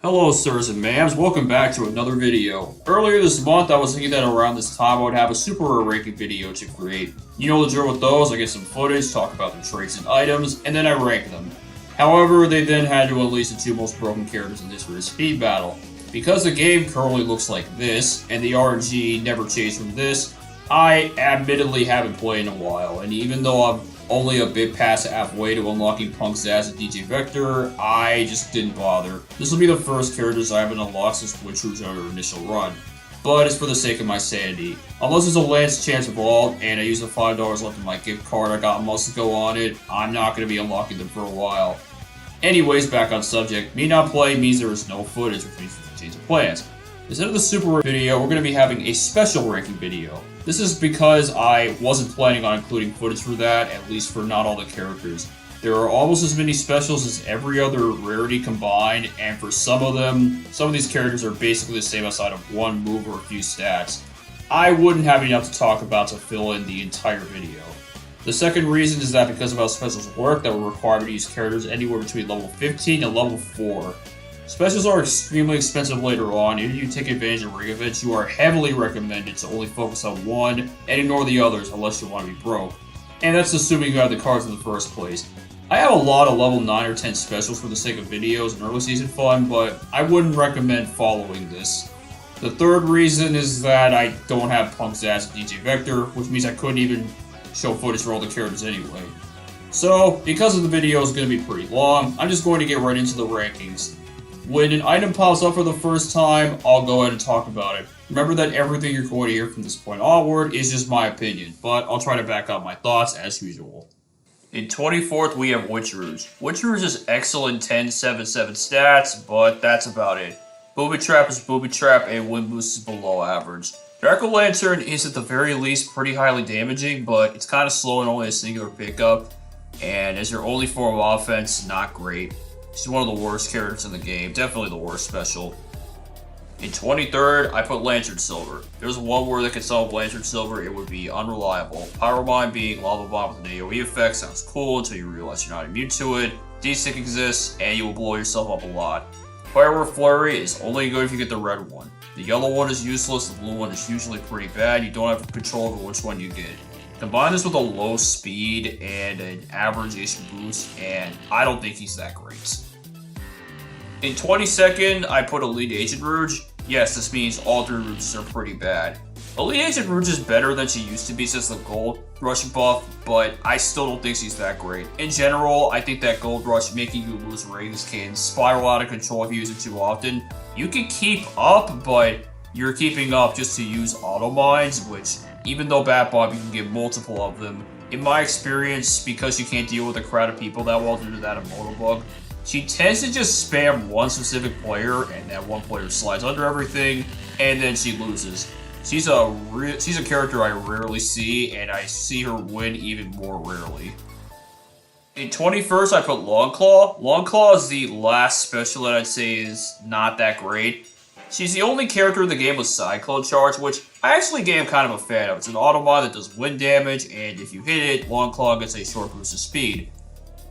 Hello sirs and ma'ams, welcome back to another video. Earlier this month I was thinking that around this time I would have a super rare ranking video to create. You know the drill with those, I get some footage, talk about the traits and items, and then I rank them. However, they then had to unleash the two most broken characters in this for a speed battle. Because the game currently looks like this, and the RNG never changed from this, I admittedly haven't played in a while, and even though I'm only a bit past halfway to unlocking Punk Zazz and DJ Vector, I just didn't bother. This will be the first characters I haven't unlocked since ROUGE on our initial run, but it's for the sake of my sanity. Unless there's a Lance chance vault and I use the $5 left in my gift card I got months ago on it, I'm not going to be unlocking them for a while. Anyways, back on subject, me not playing means there is no footage, which means we can change the plans. Instead of the super rare video, we're going to be having a special ranking video. This is because I wasn't planning on including footage for that, at least for not all the characters. There are almost as many specials as every other rarity combined, and for some of them, some of these characters are basically the same outside of one move or a few stats. I wouldn't have enough to talk about to fill in the entire video. The second reason is that because of how specials work, that will require me to use characters anywhere between level 15 and level 4. Specials are extremely expensive later on, and if you take advantage of ring events, you are heavily recommended to only focus on one and ignore the others unless you want to be broke. And that's assuming you have the cards in the first place. I have a lot of level 9 or 10 specials for the sake of videos and early season fun, but I wouldn't recommend following this. The third reason is that I don't have Punk Zazz and DJ Vector, which means I couldn't even show footage for all the characters anyway. So, because of the video is going to be pretty long, I'm just going to get right into the rankings. When an item pops up for the first time, I'll go ahead and talk about it. Remember that everything you're going to hear from this point onward is just my opinion, but I'll try to back up my thoughts as usual. In 24th, we have ROUGE. ROUGE is excellent 10-7-7 stats, but that's about it. Booby Trap is Booby Trap, and Wind Boost is below average. Jack-o'-lantern is at the very least pretty highly damaging, but it's kind of slow and only a singular pickup, and as your only form of offense, not great. She's one of the worst characters in the game, definitely the worst special. In 23rd, I put Lantern Silver. If there's one word that could solve Lantern Silver, it would be unreliable. Pyro Mine being Lava Bomb with an AoE effect sounds cool until you realize you're not immune to it. Desync exists, and you will blow yourself up a lot. Firework Flurry is only good if you get the red one. The yellow one is useless, the blue one is usually pretty bad, you don't have control over which one you get. Combine this with a low speed and an average-ish boost, and I don't think he's that great. In 22nd, I put Elite Agent ROUGE. Yes, this means all three ROUGEs are pretty bad. Elite Agent ROUGE is better than she used to be since the Gold Rush buff, but I still don't think she's that great. In general, I think that Gold Rush making you lose rings can spiral out of control if you use it too often. You can keep up, but you're keeping up just to use auto mines, which, even though Bat Bomb, you can get multiple of them. In my experience, because you can't deal with a crowd of people that well due to that Immortal bug, she tends to just spam one specific player, and that one player slides under everything, and then she loses. She's a character I rarely see, and I see her win even more rarely. In 21st, I put LONGCLAW. LONGCLAW is the last special that I'd say is not that great. She's the only character in the game with Cyclone Charge, which I actually am kind of a fan of. It's an automod that does wind damage, and if you hit it, LONGCLAW gets a short boost of speed.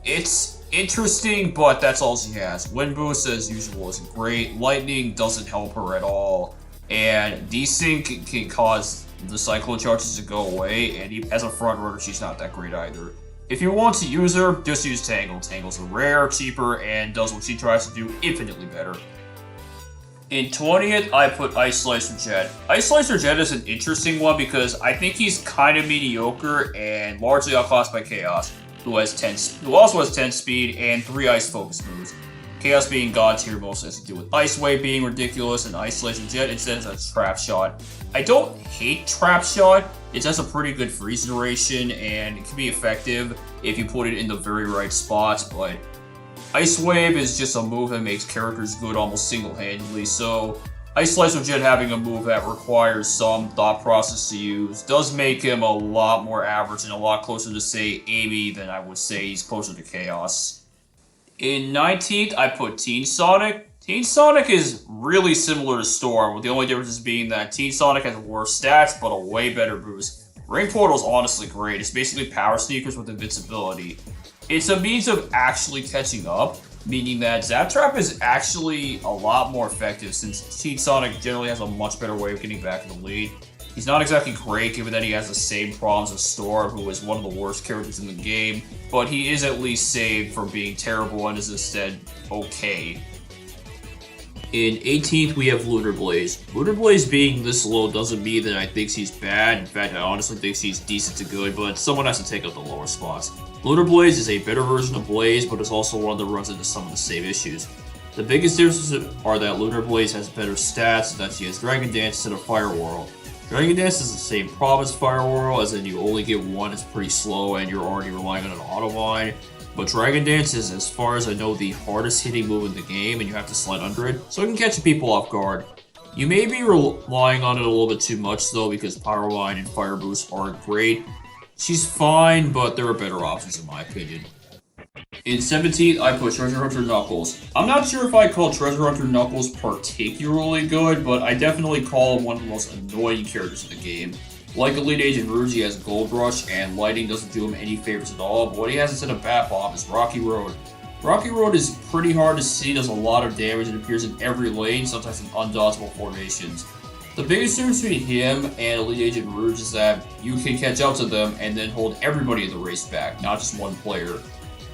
It's interesting, but that's all she has. Wind boost, as usual, isn't great. Lightning doesn't help her at all. And desync can cause the Cyclone Charges to go away, and as a front runner, she's not that great either. If you want to use her, just use Tangle. Tangle's a rare, cheaper, and does what she tries to do infinitely better. In 20th, I put Ice Slicer Jet. Ice Slicer Jet is an interesting one because I think he's kind of mediocre and largely outclassed by Chaos, who also has 10 speed and 3 ice focus moves. Chaos being god tier mostly has to do with Ice Wave being ridiculous, and Ice Laser Jet instead has a Trap Shot. I don't hate Trap Shot, it does a pretty good freeze duration, and it can be effective if you put it in the very right spots, but Ice Wave is just a move that makes characters good almost single-handedly, so Ice Laser Jet having a move that requires some thought process to use does make him a lot more average and a lot closer to, say, Amy than I would say he's closer to Chaos. In 19th, I put Teen Sonic. Teen Sonic is really similar to Storm, with the only difference being that Teen Sonic has worse stats, but a way better boost. Ring Portal is honestly great. It's basically Power Sneakers with invincibility. It's a means of actually catching up, meaning that Zap Trap is actually a lot more effective since Team Sonic generally has a much better way of getting back in the lead. He's not exactly great given that he has the same problems as Storm, who is one of the worst characters in the game, but he is at least saved from being terrible and is instead okay. In 18th, we have Lunar Blaze. Lunar Blaze being this low doesn't mean that I think he's bad. In fact, I honestly think he's decent to good, but someone has to take up the lower spots. Lunar Blaze is a better version of Blaze, but it's also one that runs into some of the same issues. The biggest differences are that Lunar Blaze has better stats, and that she has Dragon Dance instead of Fire Whirl. Dragon Dance is the same problem as Fire Whirl, as in you only get one, it's pretty slow, and you're already relying on an auto line. But Dragon Dance is, as far as I know, the hardest hitting move in the game, and you have to slide under it, so it can catch people off guard. You may be relying on it a little bit too much, though, because Power Line and Fire Boost aren't great. She's fine, but there are better options in my opinion. In 17th, I put Treasure Hunter Knuckles. I'm not sure if I call Treasure Hunter Knuckles particularly good, but I definitely call him one of the most annoying characters in the game. Like Elite Agent ROUGE, he has Gold Rush, and Lighting doesn't do him any favors at all, but what he has instead of Bat Bomb is Rocky Road. Rocky Road is pretty hard to see, does a lot of damage, and appears in every lane, sometimes in undodgeable formations. The biggest difference between him and Elite Agent ROUGE is that you can catch up to them and then hold everybody in the race back, not just one player.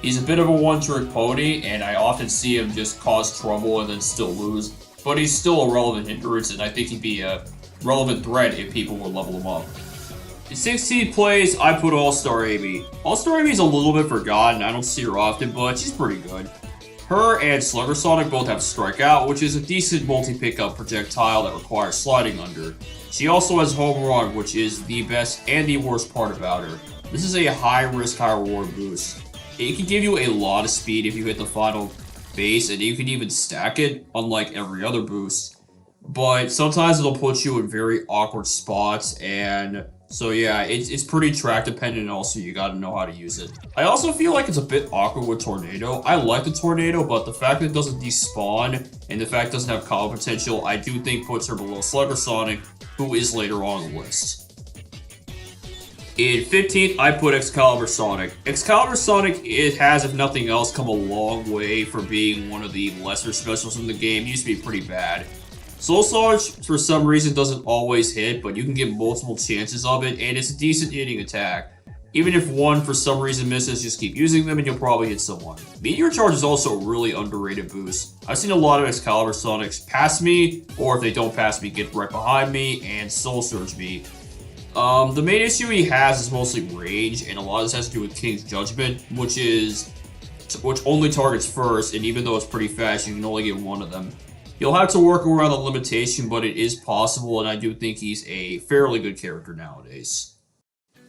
He's a bit of a one-trick pony, and I often see him just cause trouble and then still lose, but he's still a relevant hindrance, and I think he'd be a relevant threat if people would level him up. In 16th place, I put All-Star Amy. All-Star Amy's a little bit forgotten, I don't see her often, but she's pretty good. Her and Slugger Sonic both have Strike Out, which is a decent multi-pickup projectile that requires sliding under. She also has Home Run, which is the best and the worst part about her. This is a high-risk, high-reward boost. It can give you a lot of speed if you hit the final base, and you can even stack it, unlike every other boost. But sometimes it'll put you in very awkward spots, and so yeah, it's pretty track dependent, and also you gotta know how to use it. I also feel like it's a bit awkward with Tornado. I like the Tornado, but the fact that it doesn't despawn, and the fact it doesn't have combo potential, I do think puts her below Slugger Sonic, who is later on the list. In 15th, I put Excalibur Sonic. Excalibur Sonic, it has, if nothing else, come a long way from being one of the lesser specials in the game. It used to be pretty bad. Soul Surge, for some reason, doesn't always hit, but you can get multiple chances of it, and it's a decent hitting attack. Even if one, for some reason, misses, just keep using them and you'll probably hit someone. Meteor Charge is also a really underrated boost. I've seen a lot of Excalibur Sonics pass me, or if they don't pass me, get right behind me and Soul Surge me. The main issue he has is mostly range, and a lot of this has to do with King's Judgment, which only targets first, and even though it's pretty fast, you can only get one of them. You'll have to work around the limitation, but it is possible, and I do think he's a fairly good character nowadays.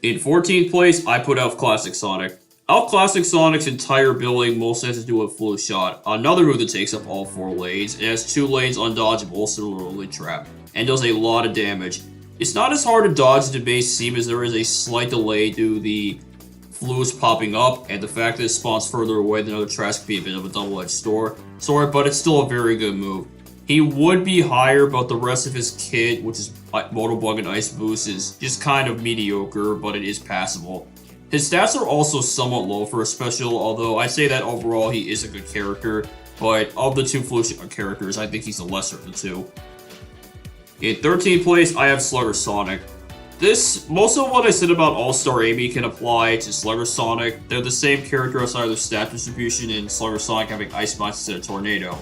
In 14th place, I put Elf Classic Sonic. Elf Classic Sonic's entire building mostly has to do with Flu Shot, another move that takes up all 4 lanes, and has 2 lanes undodgeable, similarly trapped, and does a lot of damage. It's not as hard to dodge the base seam as there is a slight delay due to the Flus popping up, and the fact that it spawns further away than other traps can be a bit of a double-edged sword, but it's still a very good move. He would be higher, but the rest of his kit, which is Motor Bug and Ice Boost, is just kind of mediocre, but it is passable. His stats are also somewhat low for a special, although I'd say that overall he is a good character, but of the 2 Flu Shot characters, I think he's the lesser of the 2. In 13th place, I have Slugger Sonic. Most of what I said about All-Star Amy can apply to Slugger Sonic. They're the same character outside of their stat distribution, and Slugger Sonic having Ice Mines instead of Tornado.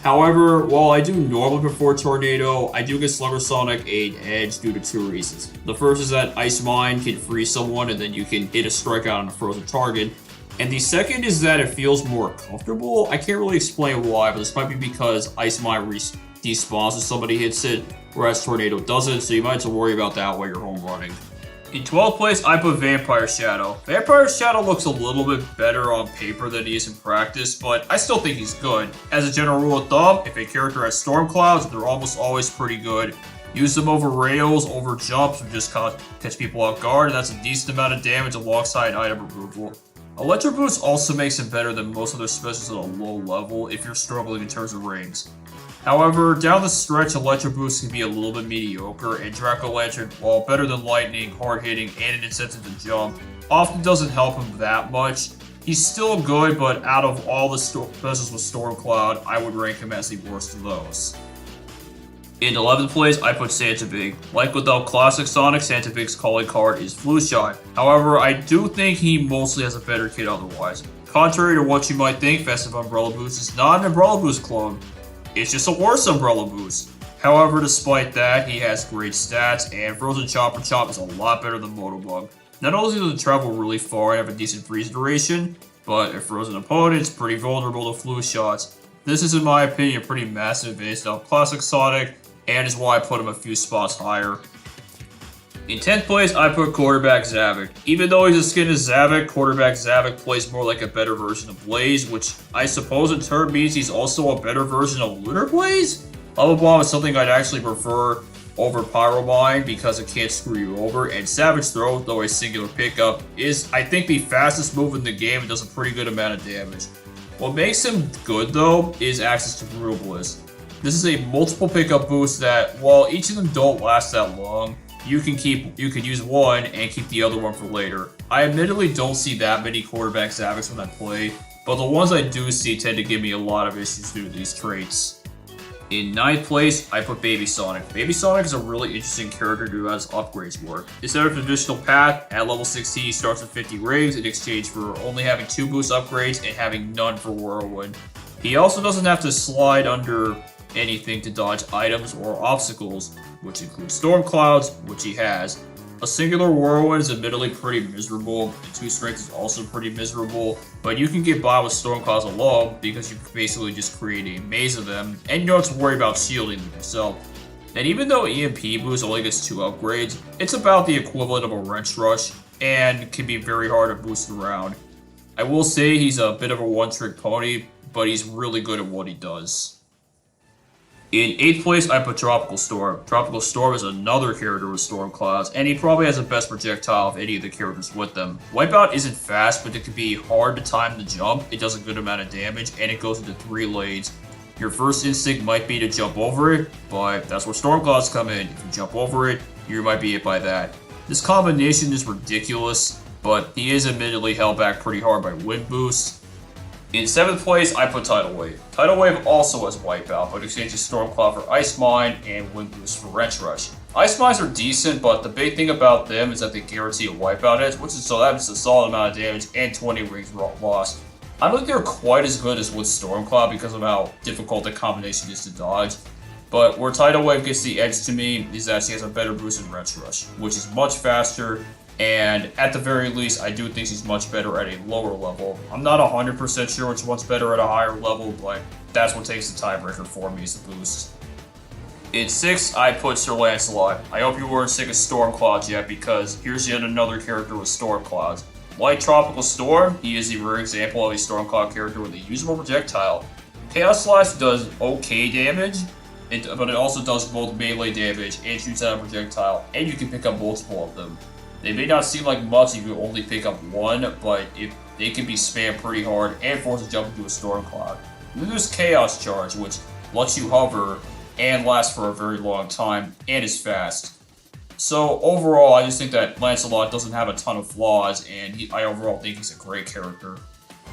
However, while I do normally prefer Tornado, I do give Slugger Sonic an edge due to 2 reasons. The first is that Ice Mine can freeze someone, and then you can hit a strikeout on a frozen target. And the second is that it feels more comfortable. I can't really explain why, but this might be because Ice Mine despawns if somebody hits it, whereas Tornado doesn't, so you might have to worry about that while you're home running. In 12th place, I put Vampire Shadow. Vampire Shadow looks a little bit better on paper than he is in practice, but I still think he's good. As a general rule of thumb, if a character has Storm Clouds, they're almost always pretty good. Use them over rails, over jumps, or just catch people off guard, and that's a decent amount of damage alongside item removal. Electro Boost also makes him better than most other specials at a low level if you're struggling in terms of rings. However, down the stretch, Electro Boost can be a little bit mediocre, and Draco Lantern, while better than Lightning, hard hitting, and an incentive to jump, often doesn't help him that much. He's still good, but out of all the specials with Stormcloud, I would rank him as the worst of those. In 11th place, I put Santabig. Like without Classic Sonic, Santabig's calling card is Flu Shot. However, I do think he mostly has a better kit otherwise. Contrary to what you might think, Festive Umbrella Boost is not an Umbrella Boost clone. It's just a worse Umbrella Boost. However, despite that, he has great stats, and Frozen Chopper Chop is a lot better than Motobug. Not only does it travel really far and have a decent freeze duration, but a frozen opponent is pretty vulnerable to Flu Shots. This is, in my opinion, a pretty massive based off Classic Sonic, and is why I put him a few spots higher. In 10th place, I put Quarterback ZAVOK. Even though he's a skin of ZAVOK, Quarterback ZAVOK plays more like a better version of Blaze, which I suppose in turn means he's also a better version of Lunar Blaze? Lava Bomb is something I'd actually prefer over Pyromine because it can't screw you over, and Savage Throw, though a singular pickup, is I think the fastest move in the game and does a pretty good amount of damage. What makes him good though is access to Brutal Blizz. This is a multiple pickup boost that, while each of them don't last that long, you can use one and keep the other one for later. I admittedly don't see that many Quarterback ZAVOKs when I play, but the ones I do see tend to give me a lot of issues due to these traits. In 9th place, I put Baby Sonic. Baby Sonic is a really interesting character due to how his upgrades work. Instead of traditional path, at level 16 he starts with 50 rings in exchange for only having 2 boost upgrades and having none for Whirlwind. He also doesn't have to slide under anything to dodge items or obstacles, which include Storm Clouds, which he has. A singular Whirlwind is admittedly pretty miserable, and 2 Strength is also pretty miserable, but you can get by with Storm Clouds alone because you basically just create a maze of them, and you don't have to worry about shielding them yourself. And even though EMP boost only gets 2 upgrades, it's about the equivalent of a Wrench Rush, and can be very hard to boost around. I will say he's a bit of a one-trick pony, but he's really good at what he does. In 8th place, I put Tropical Storm. Tropical Storm is another character with Storm Clouds, and he probably has the best projectile of any of the characters with them. Wipeout isn't fast, but it can be hard to time the jump. It does a good amount of damage, and it goes into 3 lanes. Your first instinct might be to jump over it, but that's where Storm Clouds come in. If you jump over it, you might be hit by that. This combination is ridiculous, but he is admittedly held back pretty hard by Wind Boost. In 7th place, I put Tidal Wave. Tidal Wave also has Wipeout, but exchanges Stormcloud for Ice Mine and Wind Boost for Wrench Rush. Ice Mines are decent, but the big thing about them is that they guarantee a Wipeout hit, which is so that is a solid amount of damage and 20 rings lost. I don't think they're quite as good as with Stormcloud because of how difficult the combination is to dodge. But where Tidal Wave gets the edge to me is that she has a better boost in Wrench Rush, which is much faster. And at the very least, I do think she's much better at a lower level. I'm not 100% sure which one's better at a higher level, but that's what takes the tiebreaker for me is the boost. In 6th, I put Sir Lancelot. I hope you weren't sick of Storm Clouds yet, because here's yet another character with Storm Clouds. Like Tropical Storm, he is the rare example of a Storm Cloud character with a usable projectile. Chaos Slash does okay damage, but it also does both melee damage and shoots out a projectile, and you can pick up multiple of them. They may not seem like much if you only pick up one, but they can be spammed pretty hard and forced to jump into a Storm Cloud. And then there's Chaos Charge, which lets you hover and lasts for a very long time and is fast. So overall, I just think that Lancelot doesn't have a ton of flaws, and I overall think he's a great character.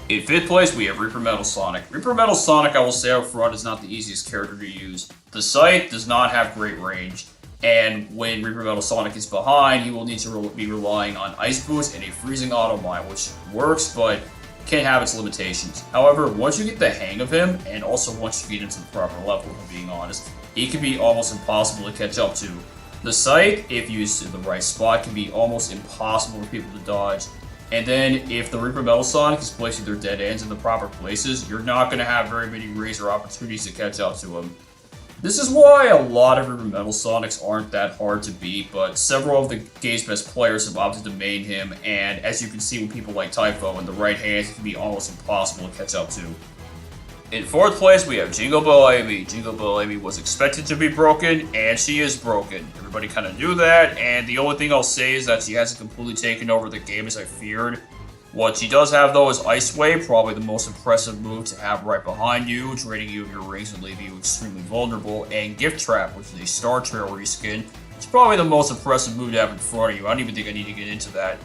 In 5th place, we have Reaper Metal Sonic. Reaper Metal Sonic, I will say up front, is not the easiest character to use. The Scythe does not have great range. And when Reaper Metal Sonic is behind, he will need to be relying on Ice Boost and a Freezing Auto Mine, which works, but can have its limitations. However, once you get the hang of him, and also once you get into the proper level, if I'm being honest, he can be almost impossible to catch up to. The Scythe, if used in the right spot, can be almost impossible for people to dodge. And then, if the Reaper Metal Sonic is placing their dead ends in the proper places, you're not going to have very many rings or opportunities to catch up to him. This is why a lot of Reaper Metal Sonics aren't that hard to beat, but several of the game's best players have opted to main him, and as you can see with people like Typho in the right hands, it can be almost impossible to catch up to. In 4th place, we have Jingle Bell Amy. Jingle Bell Amy was expected to be broken, and she is broken. Everybody kind of knew that, and the only thing I'll say is that she hasn't completely taken over the game as I feared. What she does have, though, is Ice Wave, probably the most impressive move to have right behind you, draining you of your rings and leaving you extremely vulnerable, and Gift Trap, which is a Star Trail reskin. It's probably the most impressive move to have in front of you. I don't even think I need to get into that.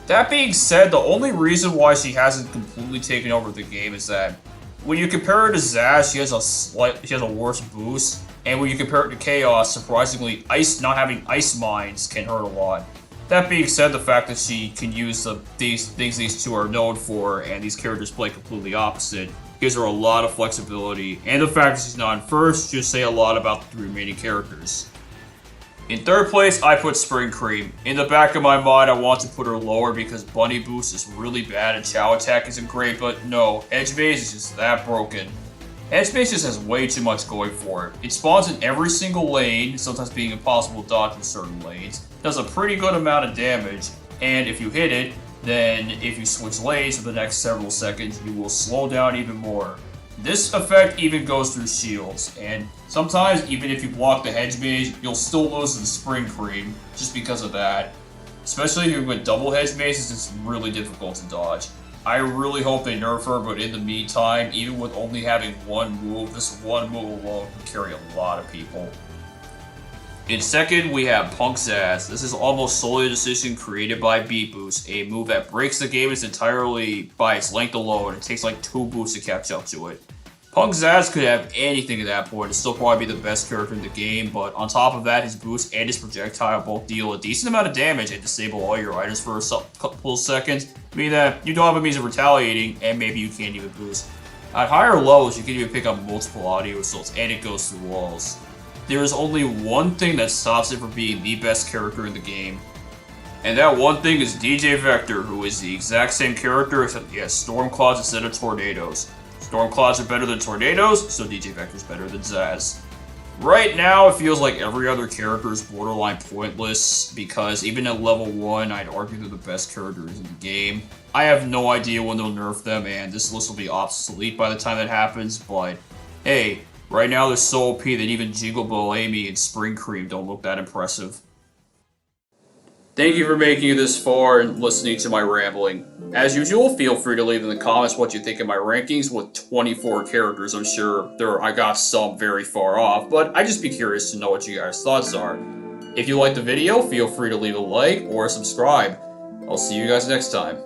That being said, the only reason why she hasn't completely taken over the game is that when you compare her to Zazz, she has a worse boost, and when you compare it to Chaos, surprisingly, not having ice mines can hurt a lot. That being said, the fact that she can use these things these two are known for, and these characters play completely opposite, gives her a lot of flexibility, and the fact that she's not in first should say a lot about the three remaining characters. In third place, I put Spring Cream. In the back of my mind, I want to put her lower because Bunny Boost is really bad and Chow Attack isn't great, but no, Edge Maze is just that broken. Edge Maze just has way too much going for it. It spawns in every single lane, sometimes being impossible to dodge in certain lanes, does a pretty good amount of damage, and if you hit it, then if you switch lanes for the next several seconds, you will slow down even more. This effect even goes through shields, and sometimes even if you block the Hedge Maze, you'll still lose to the Spring Cream just because of that. Especially if you with double Hedge Mazes, it's really difficult to dodge. I really hope they nerf her, but in the meantime, even with only having one move, this one move alone can carry a lot of people. In second, we have Punk Zazz. This is almost solely a decision created by Beat Boost, a move that breaks the game entirely by its length alone. It takes like 2 boosts to catch up to it. Punk Zazz could have anything at that point and still probably be the best character in the game, but on top of that, his boost and his projectile both deal a decent amount of damage and disable all your items for a couple of seconds, meaning that you don't have a means of retaliating, and maybe you can't even boost. At higher levels, you can even pick up multiple audio assaults, and it goes through walls. There is only one thing that stops it from being the best character in the game, and that one thing is DJ Vector, who is the exact same character except he has Storm Clouds instead of Tornadoes. Storm Clouds are better than Tornadoes, so DJ Vector is better than Zazz. Right now, it feels like every other character is borderline pointless, because even at level 1, I'd argue they're the best characters in the game. I have no idea when they'll nerf them, and this list will be obsolete by the time that happens, but hey, right now they're so OP that even Jingle Bell Amy and Spring Cream don't look that impressive. Thank you for making it this far and listening to my rambling. As usual, feel free to leave in the comments what you think of my rankings with 24 characters. I'm sure I got some very far off, but I'd just be curious to know what you guys' thoughts are. If you liked the video, feel free to leave a like or subscribe. I'll see you guys next time.